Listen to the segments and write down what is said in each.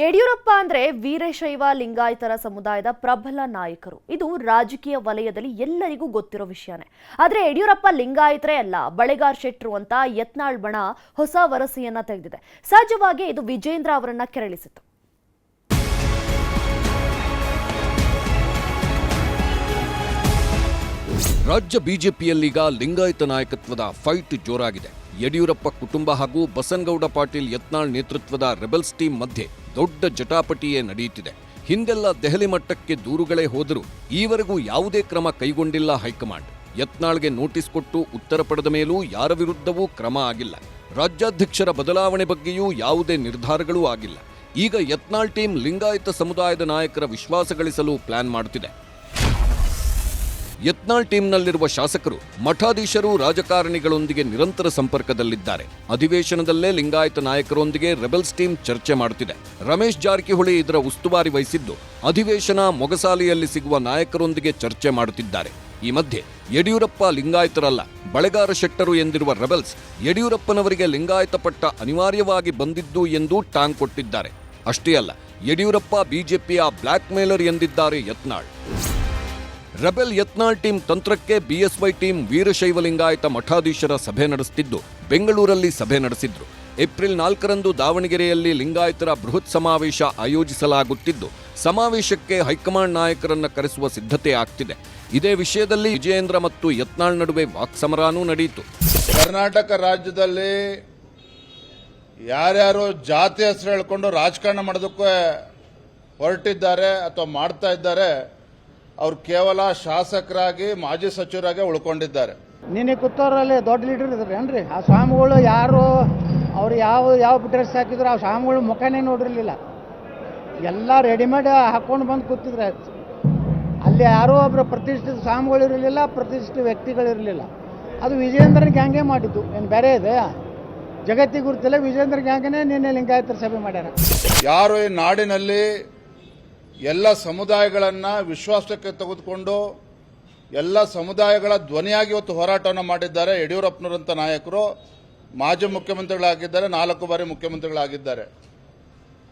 ಯಡಿಯೂರಪ್ಪ ಅಂದ್ರೆ ವೀರಶೈವ ಲಿಂಗಾಯತರ ಸಮುದಾಯದ ಪ್ರಬಲ ನಾಯಕರು. ಇದು ರಾಜಕೀಯ ವಲಯದಲ್ಲಿ ಎಲ್ಲರಿಗೂ ಗೊತ್ತಿರೋ ವಿಷಯನೇ. ಆದ್ರೆ ಯಡಿಯೂರಪ್ಪ ಲಿಂಗಾಯತರೇ ಅಲ್ಲ, ಬಳೆಗಾರ್ ಶೆಟ್ರು ಅಂತ ಯತ್ನಾಳ್ ಬಣ ಹೊಸ ವರಸೆಯನ್ನ ತೆಗೆದಿದೆ. ಸಹಜವಾಗಿ ಇದು ವಿಜೇಂದ್ರ ಅವರನ್ನ ಕೆರಳಿಸಿತು. ರಾಜ್ಯ ಬಿಜೆಪಿಯಲ್ಲೀಗ ಲಿಂಗಾಯತ ನಾಯಕತ್ವದ ಫೈಟ್ ಜೋರಾಗಿದೆ. ಯಡಿಯೂರಪ್ಪ ಕುಟುಂಬ ಹಾಗೂ ಬಸನಗೌಡ ಪಾಟೀಲ್ ಯತ್ನಾಳ್ ನೇತೃತ್ವದ ರೆಬೆಲ್ಸ್ ಟೀಮ್ ಮಧ್ಯೆ ದೊಡ್ಡ ಜಟಾಪಟಿಯೇ ನಡೆಯುತ್ತಿದೆ. ಹಿಂದೆಲ್ಲ ದೆಹಲಿ ಮಟ್ಟಕ್ಕೆ ದೂರುಗಳೇ ಹೋದರೂ ಈವರೆಗೂ ಯಾವುದೇ ಕ್ರಮ ಕೈಗೊಂಡಿಲ್ಲ ಹೈಕಮಾಂಡ್. ಯತ್ನಾಳ್ಗೆ ನೋಟಿಸ್ ಕೊಟ್ಟು ಉತ್ತರ ಪಡೆದ ಮೇಲೂ ಯಾರ ವಿರುದ್ಧವೂ ಕ್ರಮ ಆಗಿಲ್ಲ. ರಾಜ್ಯಾಧ್ಯಕ್ಷರ ಬದಲಾವಣೆ ಬಗ್ಗೆಯೂ ಯಾವುದೇ ನಿರ್ಧಾರಗಳೂ ಆಗಿಲ್ಲ. ಈಗ ಯತ್ನಾಳ್ ಟೀಮ್ ಲಿಂಗಾಯತ ಸಮುದಾಯದ ನಾಯಕರ ವಿಶ್ವಾಸ ಗಳಿಸಲು ಪ್ಲಾನ್ ಮಾಡುತ್ತಿದೆ. ಯತ್ನಾಳ್ ಟೀಮ್ನಲ್ಲಿರುವ ಶಾಸಕರು, ಮಠಾಧೀಶರು, ರಾಜಕಾರಣಿಗಳೊಂದಿಗೆ ನಿರಂತರ ಸಂಪರ್ಕದಲ್ಲಿದ್ದಾರೆ. ಅಧಿವೇಶನದಲ್ಲೇ ಲಿಂಗಾಯತ ನಾಯಕರೊಂದಿಗೆ ರೆಬೆಲ್ಸ್ ಟೀಮ್ ಚರ್ಚೆ ಮಾಡುತ್ತಿದೆ. ರಮೇಶ್ ಜಾರಕಿಹೊಳಿ ಇದರ ಉಸ್ತುವಾರಿ ವಹಿಸಿದ್ದು, ಅಧಿವೇಶನ ಮೊಗಸಾಲೆಯಲ್ಲಿ ಸಿಗುವ ನಾಯಕರೊಂದಿಗೆ ಚರ್ಚೆ ಮಾಡುತ್ತಿದ್ದಾರೆ. ಈ ಮಧ್ಯೆ ಯಡಿಯೂರಪ್ಪ ಲಿಂಗಾಯತರಲ್ಲ, ಬಳೆಗಾರ ಶೆಟ್ಟರು ಎಂದಿರುವ ರೆಬೆಲ್ಸ್ ಯಡಿಯೂರಪ್ಪನವರಿಗೆ ಲಿಂಗಾಯತ ಪಟ್ಟ ಅನಿವಾರ್ಯವಾಗಿ ಬಂದಿದ್ದು ಎಂದು ಟಾಂಗ್ ಕೊಟ್ಟಿದ್ದಾರೆ. ಅಷ್ಟೇ ಅಲ್ಲ, ಯಡಿಯೂರಪ್ಪ ಬಿಜೆಪಿಯ ಬ್ಲ್ಯಾಕ್ ಮೇಲರ್ ಎಂದಿದ್ದಾರೆ ಯತ್ನಾಳ್. ರೆಬೆಲ್ ಯತ್ನಾಳ್ ಟೀಮ್ ತಂತ್ರಕ್ಕೆ ಬಿಎಸ್ವೈ ಟೀಮ್ ವೀರಶೈವ ಲಿಂಗಾಯತ ಮಠಾಧೀಶರ ಸಭೆ ನಡೆಸುತ್ತಿದ್ದು, ಬೆಂಗಳೂರಲ್ಲಿ ಸಭೆ ನಡೆಸಿದ್ರು. ಏಪ್ರಿಲ್ 4ರಂದು ದಾವಣಗೆರೆಯಲ್ಲಿ ಲಿಂಗಾಯತರ ಬೃಹತ್ ಸಮಾವೇಶ ಆಯೋಜಿಸಲಾಗುತ್ತಿದ್ದು, ಸಮಾವೇಶಕ್ಕೆ ಹೈಕಮಾಂಡ್ ನಾಯಕರನ್ನ ಕರೆಸುವ ಸಿದ್ಧತೆ ಆಗ್ತಿದೆ. ಇದೇ ವಿಷಯದಲ್ಲಿ ವಿಜಯೇಂದ್ರ ಮತ್ತು ಯತ್ನಾಳ್ ನಡುವೆ ವಾಕ್ಸಮರಾನೂ ನಡೆಯಿತು. ಕರ್ನಾಟಕ ರಾಜ್ಯದಲ್ಲಿ ಯಾರ್ಯಾರು ಜಾತಿ ಹೆಸರು ಹೇಳ್ಕೊಂಡು ರಾಜಕಾರಣ ಮಾಡೋದಕ್ಕೆ ಹೊರಟಿದ್ದಾರೆ ಅಥವಾ ಮಾಡ್ತಾ ಇದ್ದಾರೆ, ಅವ್ರು ಕೇವಲ ಶಾಸಕರಾಗಿ ಮಾಜಿ ಸಚಿವರಾಗಿ ಉಳ್ಕೊಂಡಿದ್ದಾರೆ. ನಿನ್ನೆ ಕೂತವರಲ್ಲಿ ದೊಡ್ಡ ಲೀಡರ್ ಇದ್ರಿ ಏನ್ರಿ? ಆ ಸ್ವಾಮಿಗಳು ಯಾರು, ಅವ್ರು ಯಾವ ಡ್ರೆಸ್ ಹಾಕಿದ್ರು ಆ ಸ್ವಾಮಿಗಳು ಮುಖನೇ ನೋಡಿರ್ಲಿಲ್ಲ. ಎಲ್ಲ ರೆಡಿಮೇಡ್ ಹಾಕೊಂಡು ಬಂದು ಕೂತಿದ್ರೆ. ಅಲ್ಲಿ ಯಾರೋ ಒಬ್ಬರು ಪ್ರತಿಷ್ಠಿತ ಸ್ವಾಮಿಗಳು ಇರಲಿಲ್ಲ, ಪ್ರತಿಷ್ಠಿತ ವ್ಯಕ್ತಿಗಳಿರಲಿಲ್ಲ. ಅದು ವಿಜಯೇಂದ್ರ ಗ್ಯಾಂಗೇ ಮಾಡಿದ್ದು, ಏನು ಬೇರೆ ಇದೆ ಜಗತ್ತಿಗೆ ಗುರುತಿಲ್ಲ. ವಿಜಯೇಂದ್ರ ಗ್ಯಾಂಗನೇ ನಿನ್ನೆ ಲಿಂಗಾಯತರ ಸಭೆ ಮಾಡ್ಯಾರ. ಯಾರು ಈ ನಾಡಿನಲ್ಲಿ ಎಲ್ಲ ಸಮುದಾಯಗಳನ್ನ ವಿಶ್ವಾಸಕ್ಕೆ ತೆಗೆದುಕೊಂಡು ಎಲ್ಲ ಸಮುದಾಯಗಳ ಧ್ವನಿಯಾಗಿ ಇವತ್ತು ಹೋರಾಟವನ್ನು ಮಾಡಿದ್ದಾರೆ ಯಡಿಯೂರಪ್ಪನವರಂತ ನಾಯಕರು. ಮಾಜಿ ಮುಖ್ಯಮಂತ್ರಿಗಳಾಗಿದ್ದಾರೆ, 4 ಬಾರಿ ಮುಖ್ಯಮಂತ್ರಿಗಳಾಗಿದ್ದಾರೆ.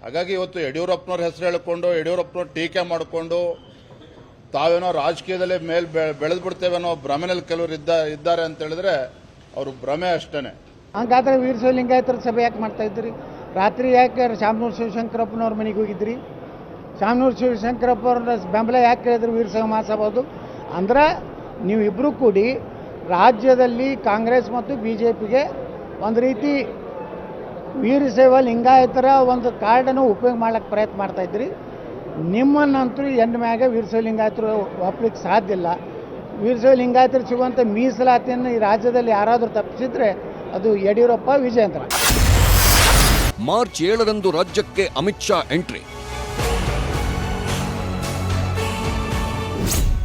ಹಾಗಾಗಿ ಇವತ್ತು ಯಡಿಯೂರಪ್ಪನವ್ರ ಹೆಸರು ಹೇಳಿಕೊಂಡು, ಯಡಿಯೂರಪ್ಪನವ್ರ ಟೀಕೆ ಮಾಡಿಕೊಂಡು ತಾವೇನೋ ರಾಜಕೀಯದಲ್ಲಿ ಬೆಳೆದು ಬಿಡ್ತೇವೆ ಅನ್ನೋ ಭ್ರಮೆನಲ್ಲಿ ಕೆಲವರು ಇದ್ದಾರೆ ಅಂತ ಹೇಳಿದ್ರೆ ಅವರು ಭ್ರಮೆ ಅಷ್ಟೇನೆ. ಹಂಗಾದ್ರೆ ವೀರಶೈವ ಲಿಂಗಾಯತರ ಸಭೆ ಯಾಕೆ ಮಾಡ್ತಾ ಇದ್ರಿ? ರಾತ್ರಿ ಯಾಕೆ ಶಾಮನೂರು ಶಿವಶಂಕರಪ್ಪನವ್ರ ಮನೆಗೆ ಹೋಗಿದ್ರಿ? ಶಾಮನೂರು ಶಿವಶಂಕರಪ್ಪ ಅವ್ರ ಬೆಂಬಲ ಯಾಕೆ ಕೇಳಿದ್ರು ವೀರಶೈವ ಮಹಾಸಭಾದು? ಅಂದ್ರೆ ನೀವು ಇಬ್ಬರು ಕೂಡಿ ರಾಜ್ಯದಲ್ಲಿ ಕಾಂಗ್ರೆಸ್ ಮತ್ತು ಬಿಜೆಪಿಗೆ ಒಂದು ರೀತಿ ವೀರಶೈವ ಲಿಂಗಾಯತರ ಒಂದು ಕಾರ್ಡನ್ನು ಉಪಯೋಗ ಮಾಡ್ಲಿಕ್ಕೆ ಪ್ರಯತ್ನ ಮಾಡ್ತಾ ಇದ್ರಿ. ನಿಮ್ಮನ್ನಂತೂ ಎಂದ ಮ್ಯಾಗ ವೀರಶೈವ ಲಿಂಗಾಯತರು ಒಪ್ಪಲಿಕ್ಕೆ ಸಾಧ್ಯ ಇಲ್ಲ. ವೀರಶೈವ ಲಿಂಗಾಯತರು ಸಿಗುವಂಥ ಮೀಸಲಾತಿಯನ್ನು ಈ ರಾಜ್ಯದಲ್ಲಿ ಯಾರಾದರೂ ತಪ್ಪಿಸಿದ್ರೆ ಅದು ಯಡಿಯೂರಪ್ಪ, ವಿಜಯೇಂದ್ರ. ಮಾರ್ಚ್ 7ರಂದು ರಾಜ್ಯಕ್ಕೆ ಅಮಿತ್ ಶಾ ಎಂಟ್ರಿ.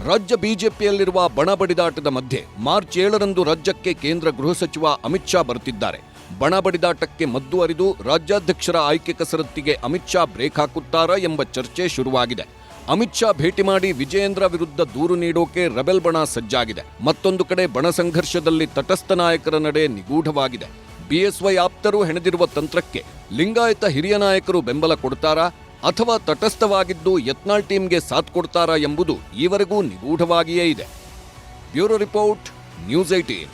ರಾಜ್ಯ ಬಿಜೆಪಿಯಲ್ಲಿರುವ ಬಣ ಬಡಿದಾಟದ ಮಧ್ಯೆ ಮಾರ್ಚ್ 7ರಂದು ರಾಜ್ಯಕ್ಕೆ ಕೇಂದ್ರ ಗೃಹ ಸಚಿವ ಅಮಿತ್ ಶಾ ಬರುತ್ತಿದ್ದಾರೆ. ಬಣ ಬಡಿದಾಟಕ್ಕೆ ಮದ್ದು ಅರಿದು ರಾಜ್ಯಾಧ್ಯಕ್ಷರ ಆಯ್ಕೆ ಕಸರತ್ತಿಗೆ ಅಮಿತ್ ಶಾ ಬ್ರೇಕ್ ಹಾಕುತ್ತಾರಾ ಎಂಬ ಚರ್ಚೆ ಶುರುವಾಗಿದೆ. ಅಮಿತ್ ಶಾ ಭೇಟಿ ಮಾಡಿ ವಿಜಯೇಂದ್ರ ವಿರುದ್ಧ ದೂರು ನೀಡೋಕೆ ರೆಬೆಲ್ ಬಣ ಸಜ್ಜಾಗಿದೆ. ಮತ್ತೊಂದು ಕಡೆ ಬಣ ಸಂಘರ್ಷದಲ್ಲಿ ತಟಸ್ಥ ನಾಯಕರ ನಡೆ ನಿಗೂಢವಾಗಿದೆ. ಬಿಎಸ್ವೈ ಆಪ್ತರು ಹೆಣೆದಿರುವ ತಂತ್ರಕ್ಕೆ ಲಿಂಗಾಯತ ಹಿರಿಯ ನಾಯಕರು ಬೆಂಬಲ ಕೊಡ್ತಾರಾ ಅಥವಾ ತಟಸ್ಥವಾಗಿದ್ದು ಯತ್ನಾಳ್ ಟೀಮ್ಗೆ ಸಾಥ್ ಕೊಡ್ತಾರಾ ಎಂಬುದು ಈವರೆಗೂ ನಿಗೂಢವಾಗಿಯೇ ಇದೆ. Bureau report, news 18.